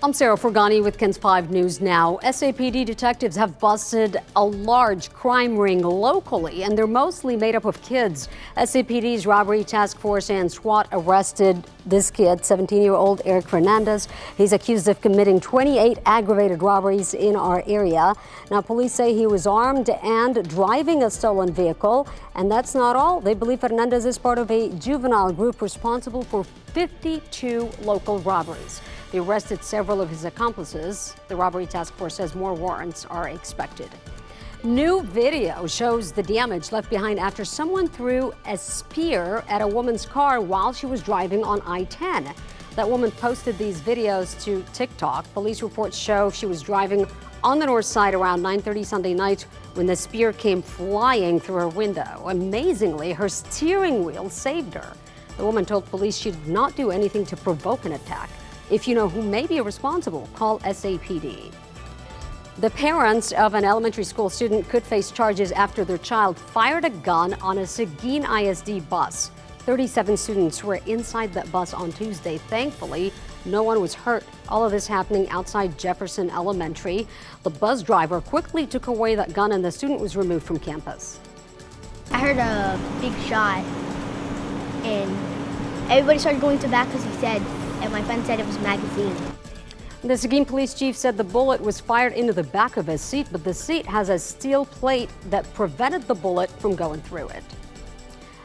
I'm Sarah Forgani with KENS 5 News Now. SAPD detectives have busted a large crime ring locally, and they're mostly made up of kids. SAPD's robbery task force and SWAT arrested this kid, 17-year-old Eric Fernandez. He's accused of committing 28 aggravated robberies in our area. Now, police say he was armed and driving a stolen vehicle. And that's not all. They believe Fernandez is part of a juvenile group responsible for 52 local robberies. They arrested several of his accomplices. The robbery task force says more warrants are expected. New video shows the damage left behind after someone threw a spear at a woman's car while she was driving on I-10. That woman posted these videos to TikTok. Police reports show she was driving on the north side around 9:30 Sunday night when the spear came flying through her window. Amazingly, her steering wheel saved her. The woman told police she did not do anything to provoke an attack. If you know who may be responsible, call SAPD. The parents of an elementary school student could face charges after their child fired a gun on a Seguin ISD bus. 37 students were inside that bus on Tuesday. Thankfully, no one was hurt. All of this happening outside Jefferson Elementary. The bus driver quickly took away that gun and the student was removed from campus. I heard a big shot and everybody started going to the back because he said, and my friend said it was a magazine. The Seguin police chief said the bullet was fired into the back of his seat, but the seat has a steel plate that prevented the bullet from going through it.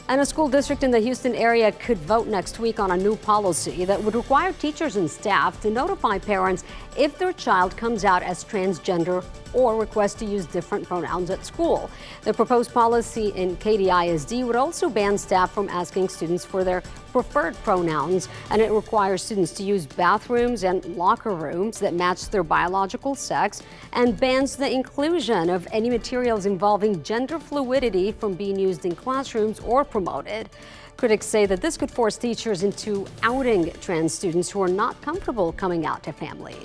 And a school district in the Houston area could vote next week on a new policy that would require teachers and staff to notify parents if their child comes out as transgender or requests to use different pronouns at school. The proposed policy in KDISD would also ban staff from asking students for their preferred pronouns, and it requires students to use bathrooms and locker rooms that match their biological sex, and bans the inclusion of any materials involving gender fluidity from being used in classrooms or promoted. Critics say that this could force teachers into outing trans students who are not comfortable coming out to family.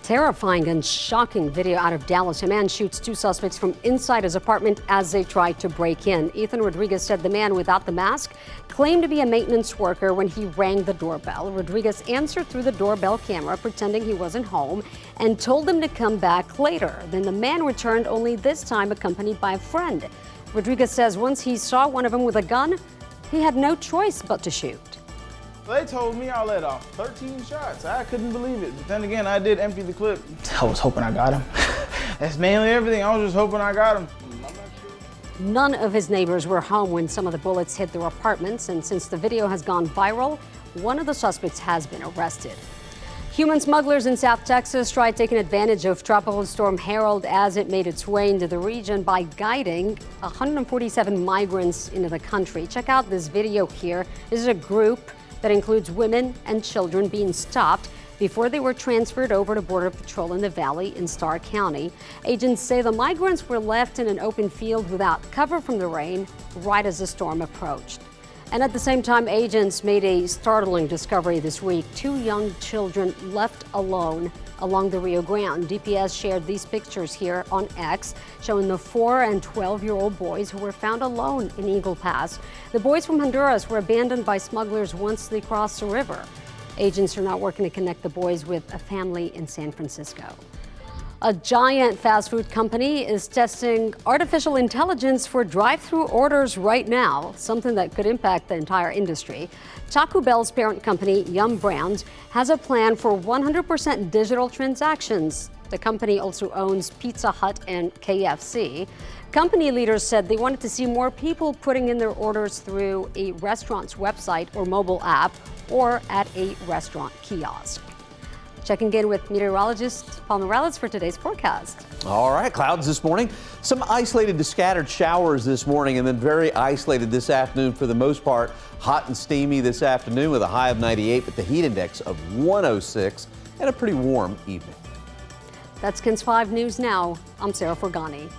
Terrifying and shocking video out of Dallas. A man shoots two suspects from inside his apartment as they try to break in. Ethan Rodriguez said the man without the mask claimed to be a maintenance worker when he rang the doorbell. Rodriguez answered through the doorbell camera, pretending he wasn't home, and told them to come back later. Then the man returned, only this time accompanied by a friend. Rodriguez says once he saw one of them with a gun, he had no choice but to shoot. They told me I let off 13 shots. I couldn't believe it. But then again, I did empty the clip. I was hoping I got him. That's mainly everything. I was just hoping I got him. None of his neighbors were home when some of the bullets hit their apartments, and since the video has gone viral, one of the suspects has been arrested. Human smugglers in South Texas tried taking advantage of Tropical Storm Harold as it made its way into the region by guiding 147 migrants into the country. Check out this video here. This is a group that includes women and children being stopped before they were transferred over to Border Patrol in the valley in Starr County. Agents say the migrants were left in an open field without cover from the rain right as the storm approached. And at the same time, agents made a startling discovery this week. Two young children left alone along the Rio Grande. DPS shared these pictures here on X, showing the 4 and 12-year-old boys who were found alone in Eagle Pass. The boys from Honduras were abandoned by smugglers once they crossed the river. Agents are now working to connect the boys with a family in San Francisco. A giant fast food company is testing artificial intelligence for drive-through orders right now, something that could impact the entire industry. Taco Bell's parent company, Yum Brands, has a plan for 100% digital transactions. The company also owns Pizza Hut and KFC. Company leaders said they wanted to see more people putting in their orders through a restaurant's website or mobile app or at a restaurant kiosk. Checking in with meteorologist Paul Morales for today's forecast. All right, clouds this morning. Some isolated to scattered showers this morning and then very isolated this afternoon for the most part. Hot and steamy this afternoon with a high of 98 with the heat index of 106 and a pretty warm evening. That's KENS 5 News Now. I'm Sarah Forgani.